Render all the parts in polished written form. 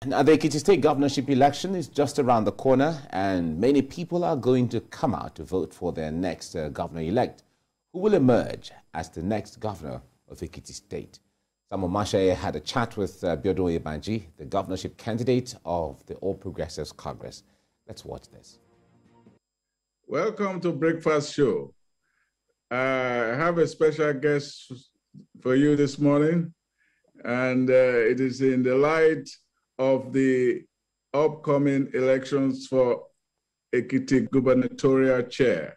Now, the Ekiti State governorship election is just around the corner, and many people are going to come out to vote for their next governor-elect, who will emerge as the next governor of Ekiti State. Samuel Mashaye had a chat with Biodun Oyebanji, the governorship candidate of the All Progressives Congress. Let's watch this. Welcome to Breakfast Show. I have a special guest for you this morning, and it is in the light of the upcoming elections for Ekiti gubernatorial chair.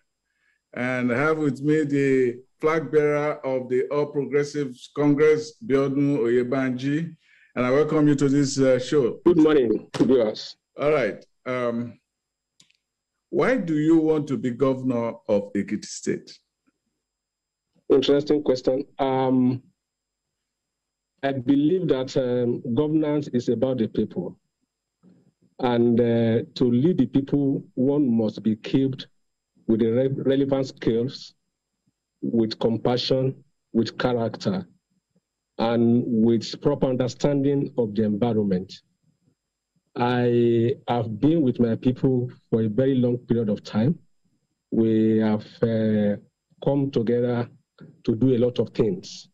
And I have with me the flag bearer of the All Progressives Congress, Biodun Oyebanji, and I welcome you to this show. Good morning, viewers. All right. Why do you want to be governor of Ekiti State? Interesting question. I believe that governance is about the people. And to lead the people, one must be equipped with the relevant skills, with compassion, with character, and with proper understanding of the environment. I have been with my people for a very long period of time. We have come together to do a lot of things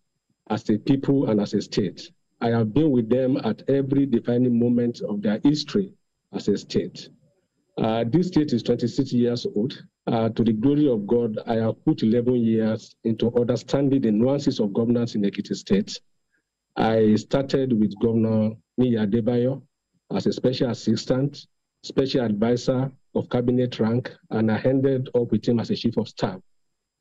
as a people and as a state. I have been with them at every defining moment of their history as a state. This state is 26 years old. To the glory of God, I have put 11 years into understanding the nuances of governance in Ekiti State. I started with Governor Niyi Adebayo as a special assistant, special advisor of cabinet rank, and I ended up with him as a chief of staff.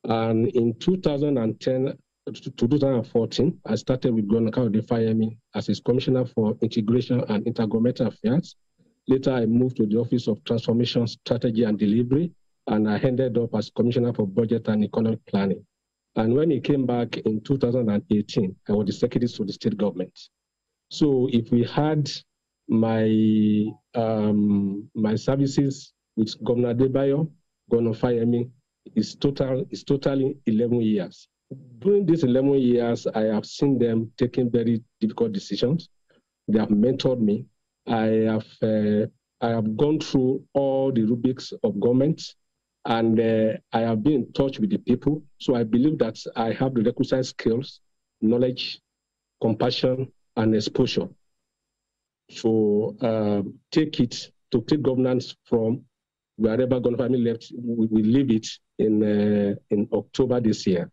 And in 2010 to 2014, I started with Governor Kayode Fayemi as his commissioner for integration and intergovernmental affairs. Later, I moved to the Office of Transformation, Strategy and Delivery, and I ended up as commissioner for budget and economic planning. And when he came back in 2018, I was the secretary to the state government. So if we had my services with Governor Adebayo, Governor Fayemi, it's totally 11 years. During these 11 years, I have seen them taking very difficult decisions. They have mentored me. I have gone through all the rubrics of government, and I have been in touch with the people. So I believe that I have the requisite skills, knowledge, compassion, and exposure to take governance from wherever Governor Fayemi left. We leave it in October this year.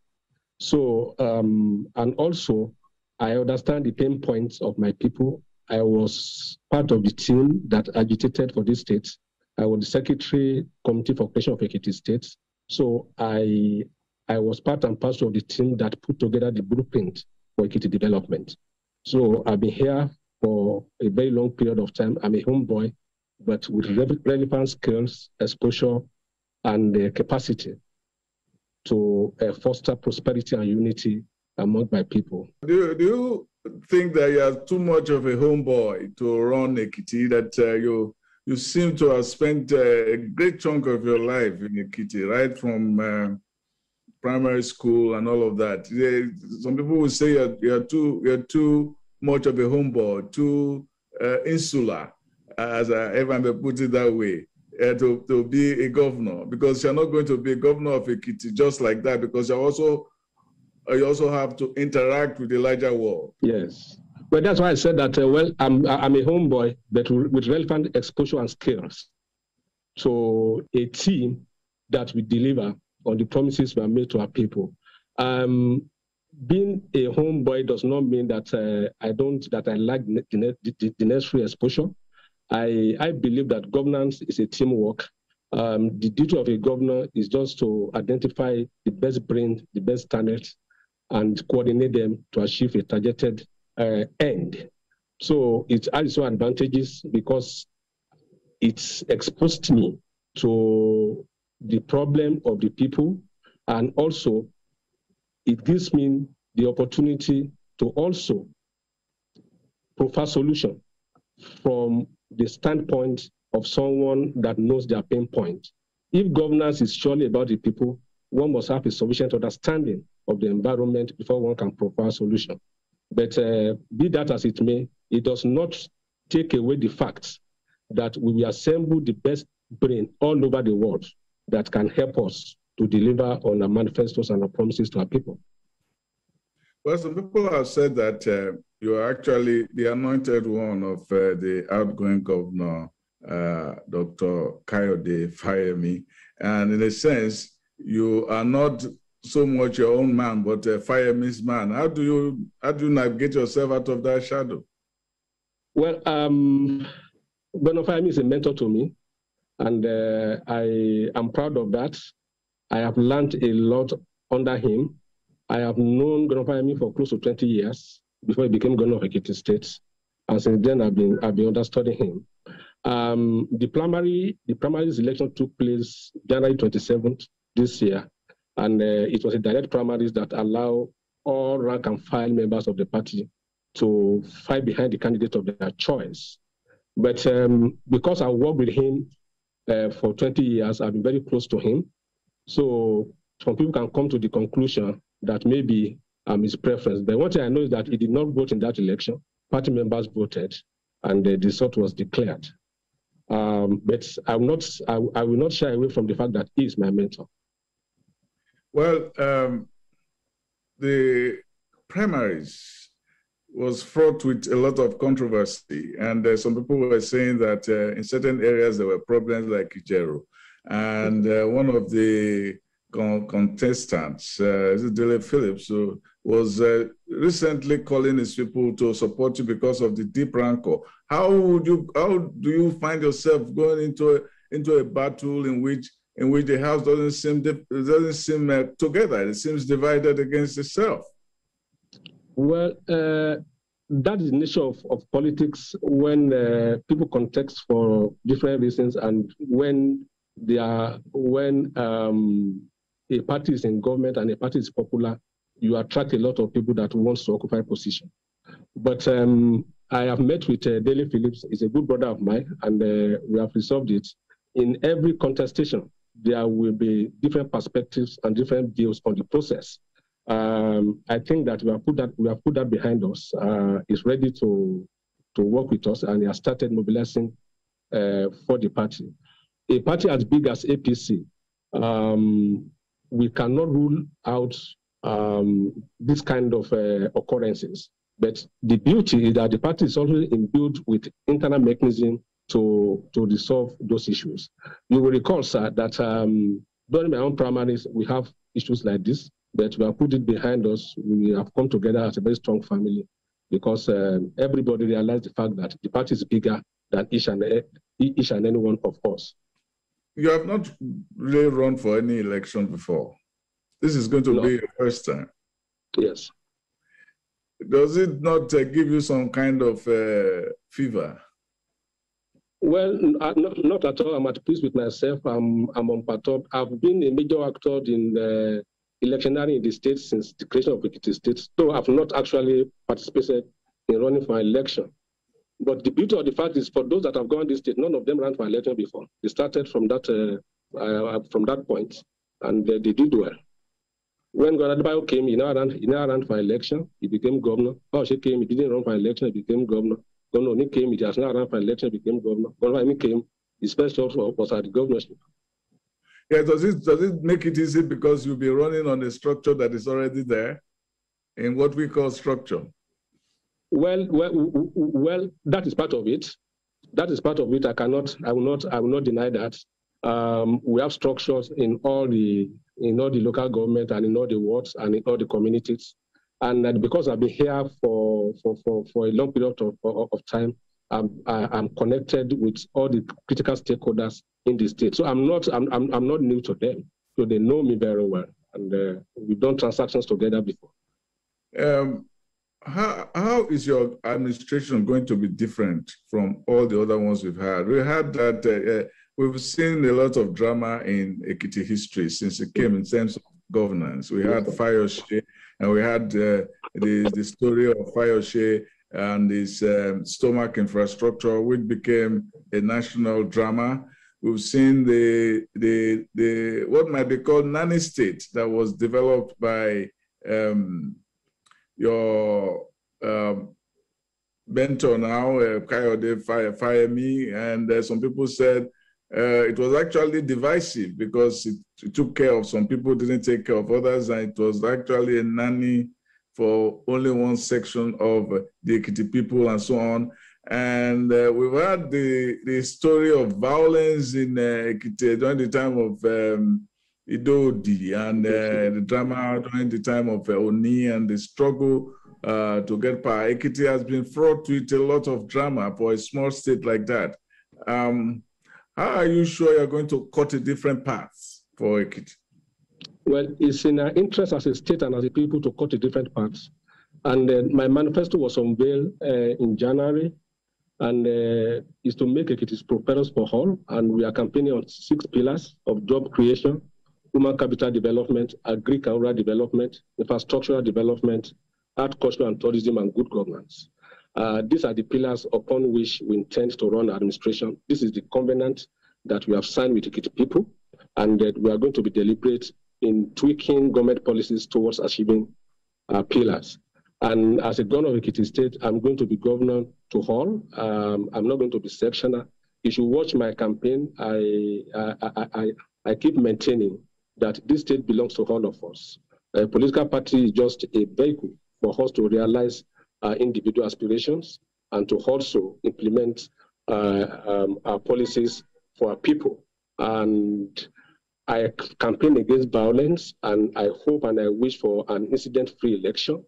So, and also, I understand the pain points of my people. I was part of the team that agitated for this state. I was the secretary committee for creation of Ekiti State. So I was part and parcel of the team that put together the blueprint for Ekiti development. So I've been here for a very long period of time. I'm a homeboy, but with relevant skills, exposure, and capacity to foster prosperity and unity among my people. Do you think that you are too much of a homeboy to run Ekiti, that you seem to have spent a great chunk of your life in Ekiti, right from primary school and all of that? Some people will say you're too much of a homeboy, too insular, as I may put it that way, to be a governor, because you're not going to be a governor of Ekiti just like that, because you also have to interact with the larger world. Yes. But that's why I said that, well, I'm a homeboy, but with relevant exposure and skills. So a team that will deliver on the promises we have made to our people. Being a homeboy does not mean that I lack the necessary exposure. I believe that governance is a teamwork. The duty of a governor is just to identify the best brain, the best talent, and coordinate them to achieve a targeted end. So it has its advantages because it's exposed me to the problem of the people, and also it gives me the opportunity to also provide solution from the standpoint of someone that knows their pain point. If governance is surely about the people, one must have a sufficient understanding of the environment before one can provide a solution. But be that as it may, it does not take away the fact that we will assemble the best brain all over the world that can help us to deliver on our manifestos and our promises to our people. Well, some people have said that you are actually the anointed one of the outgoing governor, Dr. Kayode Fayemi. And in a sense, you are not so much your own man, but Fayemi's man. How do you navigate yourself out of that shadow? Well, Governor Fayemi is a mentor to me, and I am proud of that. I have learned a lot under him. I have known Governor Fayemi for close to 20 years before he became governor of Ekiti State, and since then I've been understudying him. The primaries election took place January 27th this year, and it was a direct primaries that allow all rank and file members of the party to fight behind the candidate of their choice. But because I worked with him for 20 years, I've been very close to him. So some people can come to the conclusion that maybe I'm his preference. But one thing I know is that he did not vote in that election. Party members voted, and the result was declared. But I will not shy away from the fact that he is my mentor. Well, the primaries was fraught with a lot of controversy, and some people were saying that in certain areas there were problems like Ijero. And one of the contestants, Dele Phillips, who was recently calling his people to support you because of the deep rancor. How do you find yourself going into a battle in which the house doesn't seem together? It seems divided against itself. Well, that is the nature of politics when people contest for different reasons, and when a party is in government and a party is popular, you attract a lot of people that want to occupy position. But I have met with Dele Phillips. He's a good brother of mine, and we have resolved it. In every contestation, there will be different perspectives and different views on the process. I think that we have put that behind us. He's ready to work with us, and he has started mobilizing for the party. A party as big as APC, we cannot rule out this kind of occurrences. But the beauty is that the party is also imbued with internal mechanism to resolve those issues. You will recall, sir, that during my own primaries, we have issues like this, but we have put it behind us. We have come together as a very strong family because everybody realized the fact that the party is bigger than each and any one of us. You have not really run for any election before. This is going to be your first time. Yes. Does it not give you some kind of fever? Well, not at all. I'm at peace with myself. I'm unperturbed. I've been a major actor in the electioneering in the state since the creation of Ekiti State, so I've not actually participated in running for an election. But the beauty of the fact is, for those that have gone this state, none of them ran for election before. They started from that point, and they did well. When Governor came, he now ran for election. He became governor. She came, he didn't run for election. He became governor. Governor came, he has now run for election. He became governor. Governor came, his first job was at the governorship. Yeah, does it make it easy because you'll be running on a structure that is already there, in what we call structure? Well, that is part of it. That is part of it. I will not deny that. We have structures in all the local government and in all the wards and in all the communities. And because I've been here for a long period of time, I'm connected with all the critical stakeholders in the state. So I'm not new to them. So they know me very well, and we've done transactions together before. How is your administration going to be different from all the other ones we've had? We had that we've seen a lot of drama in Ekiti history since it came in terms of governance. We had Fayose, and we had the story of Fayose and his stomach infrastructure, which became a national drama. We've seen the what might be called nanny state that was developed by your mentor now, Kayode Fayemi, and some people said it was actually divisive because it took care of some people, didn't take care of others, and it was actually a nanny for only one section of the Ekiti people and so on. And we've had the story of violence in Ekiti during the time of Idodi and the drama during the time of Oni and the struggle to get power. Ekiti has been fraught with a lot of drama for a small state like that. How are you sure you're going to cut a different path for Ekiti? Well, it's in our interest as a state and as a people to cut a different path. And my manifesto was unveiled in January, and is to make Ekiti prosperous for all. And we are campaigning on 6 pillars of job creation, human capital development, agricultural development, infrastructural development, art, culture and tourism, and good governance. These are the pillars upon which we intend to run our administration. This is the covenant that we have signed with Ekiti people, and that we are going to be deliberate in tweaking government policies towards achieving our pillars. And as a governor of Ekiti State, I'm going to be governor to all. I'm not going to be sectional. If you watch my campaign, I keep maintaining that this state belongs to all of us. A political party is just a vehicle for us to realize our individual aspirations and to also implement our policies for our people. And I campaign against violence, and I hope and I wish for an incident-free election.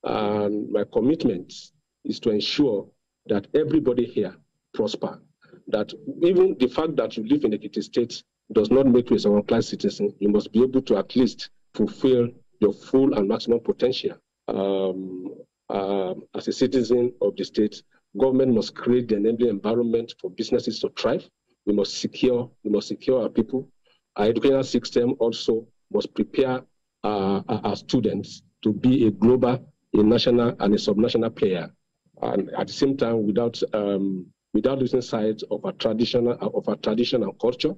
And my commitment is to ensure that everybody here prosper, that even the fact that you live in Ekiti State does not make you a second-class citizen. You must be able to at least fulfill your full and maximum potential. As a citizen of the state, government must create the enabling environment for businesses to thrive. We must secure our people. Our educational system also must prepare our students to be a global, a national, and a subnational player, and at the same time, without losing sight of our tradition and culture,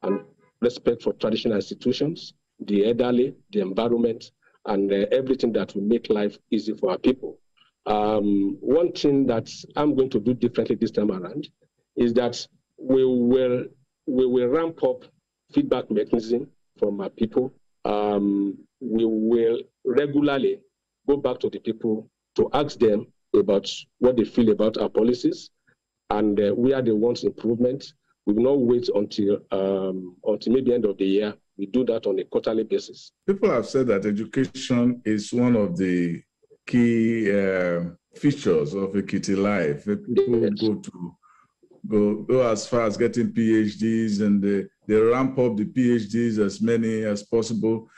and respect for traditional institutions, the elderly, the environment, and everything that will make life easy for our people. One thing that I'm going to do differently this time around is that we will ramp up feedback mechanism from our people. We will regularly go back to the people to ask them about what they feel about our policies, and where they want improvement. We will not wait until maybe end of the year. We do that on a quarterly basis. People have said that education is one of the key features of Ekiti life. People yes. go as far as getting PhDs, and they ramp up the PhDs as many as possible.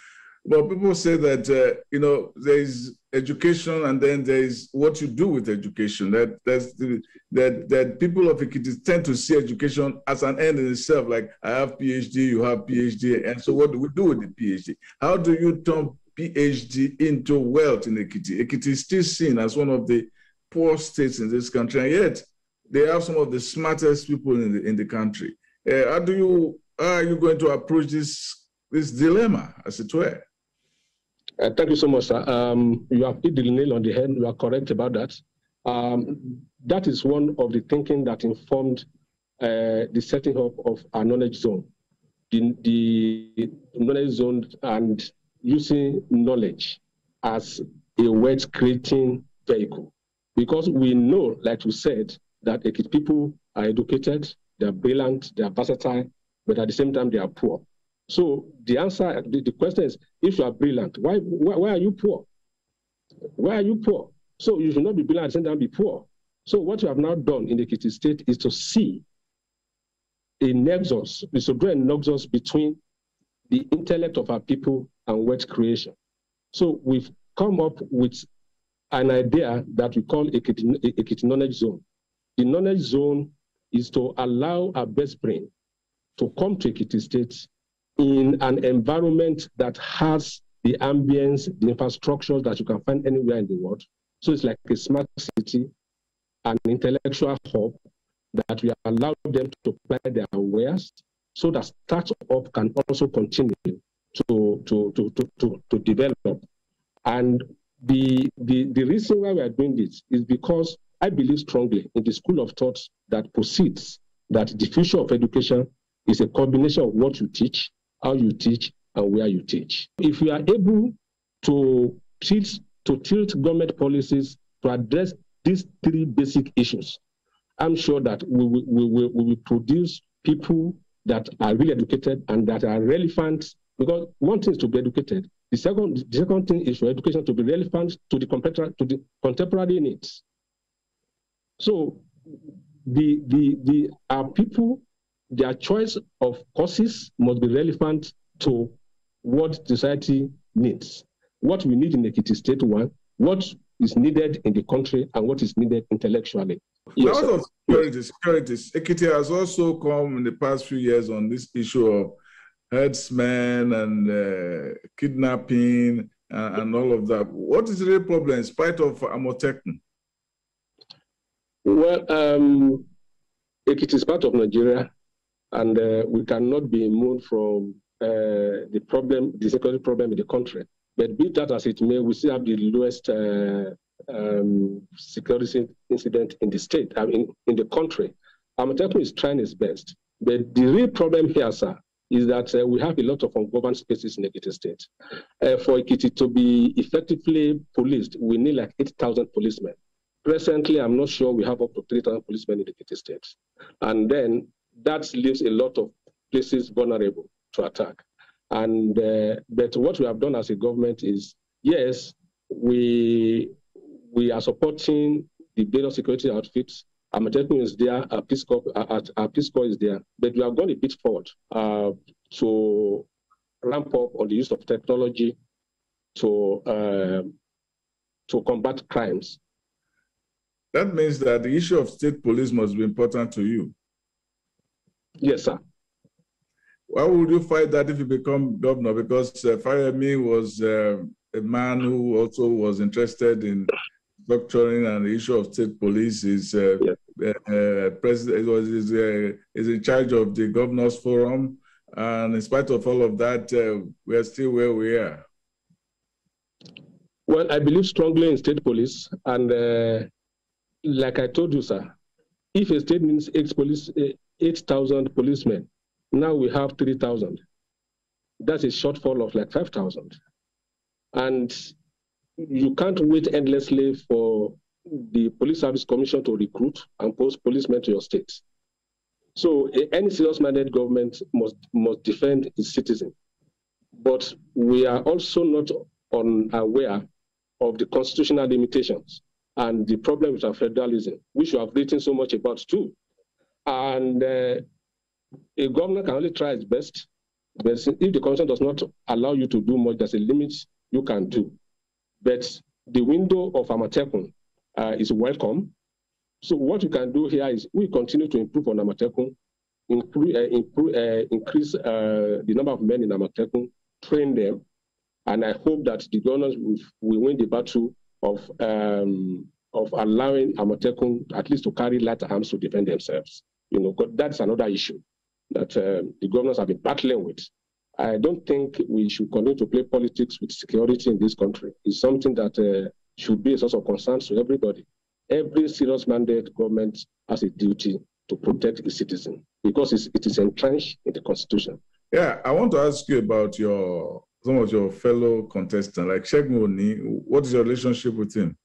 But people say that, there is education and then there is what you do with education. That people of Ekiti tend to see education as an end in itself, like I have PhD, you have PhD, and so what do we do with the PhD? How do you turn PhD into wealth in Ekiti? Ekiti is still seen as one of the poor states in this country, and yet they have some of the smartest people in the country. How are you going to approach this dilemma, as it were? Thank you so much, sir. You have hit the nail on the head. You are correct about that. That is one of the thinking that informed the setting up of our knowledge zone. The knowledge zone and using knowledge as a wealth-creating vehicle. Because we know, like you said, that Ekiti people are educated, they are brilliant, they are versatile, but at the same time, they are poor. So the answer, the question is, if you are brilliant, why are you poor? Why are you poor? So you should not be brilliant and then be poor. So what we have now done in the Ekiti State is to see a nexus, is to draw a nexus between the intellect of our people and wealth creation. So we've come up with an idea that we call Ekiti Knowledge Zone. The knowledge zone is to allow our best brain to come to Ekiti State in an environment that has the ambience, the infrastructure that you can find anywhere in the world. So it's like a smart city, an intellectual hub that we allow them to apply their wares, so that startup can also continue to develop. And the reason why we are doing this is because I believe strongly in the school of thought that posits that the future of education is a combination of what you teach, how you teach, and where you teach. If we are able to tilt government policies to address these three basic issues, I'm sure that we will produce people that are really educated and that are relevant. Because one thing is to be educated. The second thing is for education to be relevant to the contemporary needs. So our people, their choice of courses must be relevant to what society needs. What we need in Ekiti State, one, what is needed in the country, and what is needed intellectually. Yes, out of security, Ekiti has also come in the past few years on this issue of herdsmen and kidnapping and all of that. What is the real problem in spite of Amotekun? Well, Ekiti is part of Nigeria, and we cannot be immune from the security problem in the country. But be that as it may, we still have the lowest security incident in the state, in the country. Amotekun is trying its best. But the real problem here, sir, is that we have a lot of ungoverned spaces in Ekiti State. For Ekiti to be effectively policed, we need like 8,000 policemen. Presently, I'm not sure we have up to 3,000 policemen in Ekiti State. And then that leaves a lot of places vulnerable to attack. And but what we have done as a government is, yes, we are supporting the various security outfits. Amotekun is there, our Peace Corps is there, but we have gone a bit forward to ramp up on the use of technology to combat crimes. That means that the issue of state police must be important to you. Yes, sir. Why would you fight that if you become governor? Because Fayemi was a man who also was interested in structuring, and the issue of state police is president is in charge of the governors forum, and in spite of all of that, we are still where we are. Well, I believe strongly in state police, and like I told you, sir, if a state needs 8,000 policemen, now we have 3,000. That's a shortfall of like 5,000. And you can't wait endlessly for the Police Service Commission to recruit and post policemen to your state. So any serious-minded government must defend its citizens. But we are also not unaware of the constitutional limitations and the problem with our federalism, which we have written so much about too. And a governor can only try its best, but if the constitution does not allow you to do much, there's a limit you can do. But the window of Amotekun is welcome. So what we can do here is we continue to improve on Amotekun, increase the number of men in Amotekun, train them, and I hope that the governors will win the battle of allowing Amotekun at least to carry light arms to defend themselves. You know, that's another issue that the governors have been battling with. I don't think we should continue to play politics with security in this country. It's something that should be a source of concern to everybody. Every serious mandate government has a duty to protect its citizens because it is entrenched in the Constitution. Yeah, I want to ask you about some of your fellow contestants, like Segun Oni. What is your relationship with him?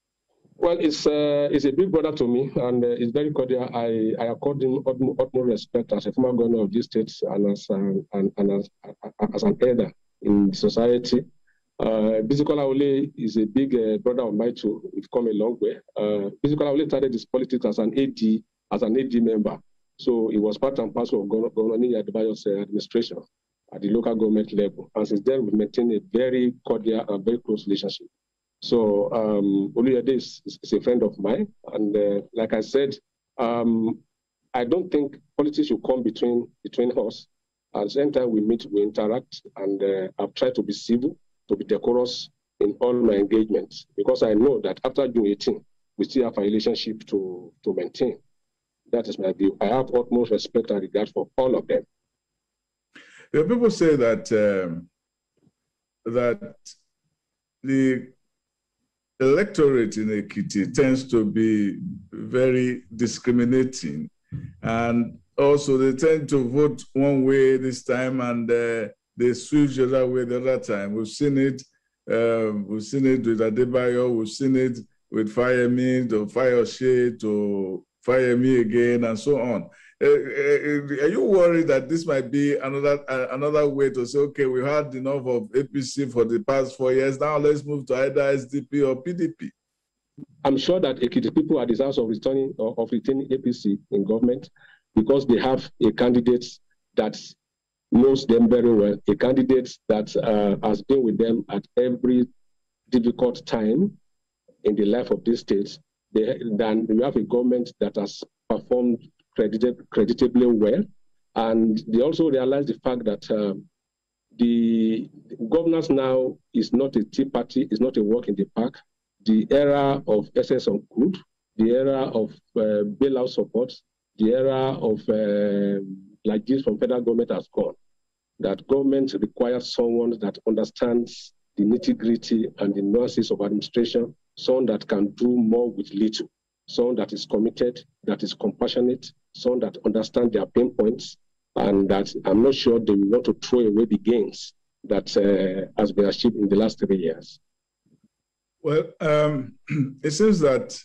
Well, it's a big brother to me, and it's very cordial. I accord him utmost respect as a former governor of this state and as an elder in society. Bisicola Ole is a big brother of mine too. We've come a long way. Bisicola Ole started his politics as an AD member, so he was part and parcel of Governor Adebayo's administration at the local government level. And since then, we've maintained a very cordial and very close relationship. So Oluyede is a friend of mine, and like I said, I don't think politics should come between us. At the same time we meet, we interact, and I've tried to be civil, to be decorous in all my engagements, because I know that after June 18, we still have a relationship to maintain. That is my view. I have utmost respect and regard for all of them. Yeah, people say that that the electorate in Ekiti tends to be very discriminating, and also they tend to vote one way this time and they switch the other way the other time. We've seen it with Adebayo, we've seen it with Fayemi to Fayoshe to Fayemi again, and so on. Are you worried that this might be another way to say, okay, we had enough of APC for the past 4 years, now let's move to either SDP or PDP? I'm sure that Ekiti people are desirous of retaining APC in government because they have a candidate that knows them very well, a candidate that has been with them at every difficult time in the life of this state. Then we have a government that has performed creditably well, and they also realize the fact that the governance now is not a tea party, is not a walk in the park. The era of excess of crude, the era of bailout support, the era of like this from federal government has gone. That government requires someone that understands the nitty-gritty and the nuances of administration, someone that can do more with little, someone that is committed, that is compassionate, someone that understands their pain points, and that I'm not sure they will want to throw away the gains that has been achieved in the last 3 years. Well, it seems that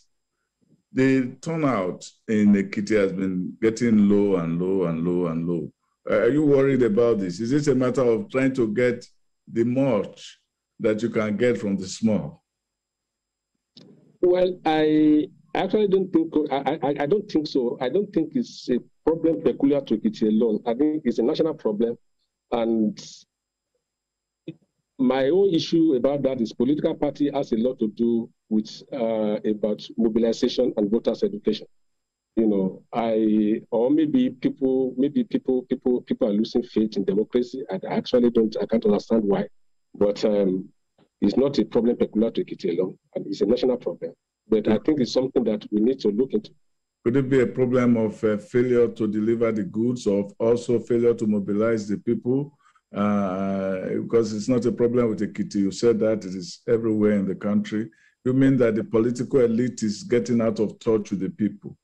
the turnout in Ekiti has been getting low and low and low and low. Are you worried about this? Is it a matter of trying to get the much that you can get from the small? Well, I actually don't think, I don't think so. I don't think it's a problem peculiar to Ekiti alone. I think it's a national problem. And my own issue about that is political party has a lot to do with about mobilization and voters' education. You know, or maybe people are losing faith in democracy. I can't understand why. But it's not a problem peculiar to Ekiti alone, and it's a national problem. But I think it's something that we need to look into. Could it be a problem of failure to deliver the goods, or also failure to mobilize the people? Because it's not a problem with Ekiti. You said that it is everywhere in the country. You mean that the political elite is getting out of touch with the people?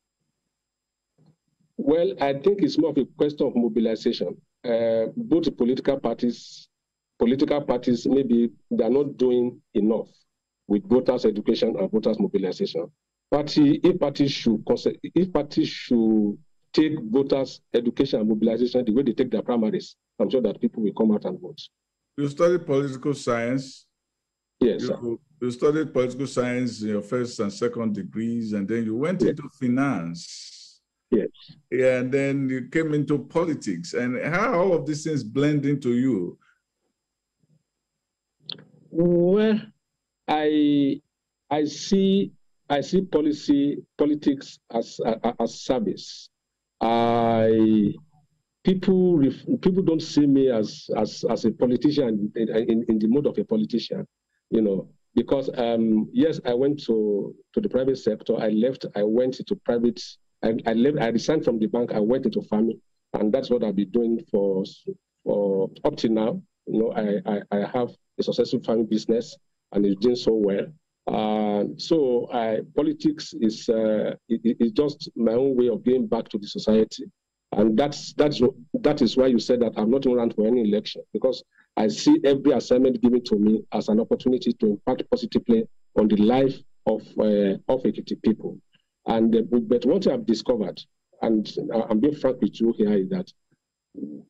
Well, I think it's more of a question of mobilization. Both the political parties, maybe they're not doing enough with voters' education and voters' mobilization. If parties should take voters' education and mobilization the way they take their primaries, I'm sure that people will come out and vote. You studied political science. Yes, sir. You studied political science in your first and second degrees, and then you went into finance. Yes. Yeah, and then you came into politics. And how all of these things blend into you? Well, I see politics as service. People don't see me as a politician in the mode of a politician, you know, because yes, I went to the private sector. I left. I went into private. I resigned from the bank. I went into farming, and that's what I've been doing for up till now. You know, I have a successful farming business, and it's doing so well. So politics is just my own way of giving back to the society, and that is why you said that I'm not going to run for any election, because I see every assignment given to me as an opportunity to impact positively on the life of Ekiti people. And but what I've discovered, and I'm being frank with you here, is that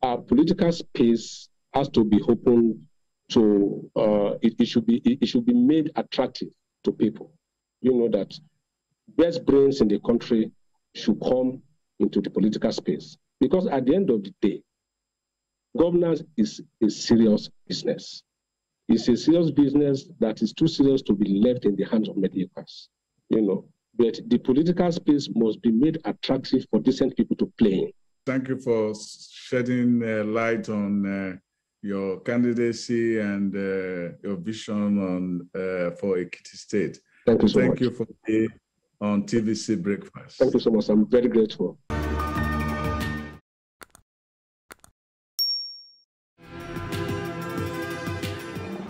our political space has to be open to it should be made attractive to people. You know that best brains in the country should come into the political space, because at the end of the day, governance is a serious business. It's a serious business that is too serious to be left in the hands of mediocres. You know, but the political space must be made attractive for decent people to play in. Thank you for shedding light on your candidacy and your vision on for Ekiti State. Thank you so much. Thank you for being on TVC Breakfast. Thank you so much. I'm very grateful.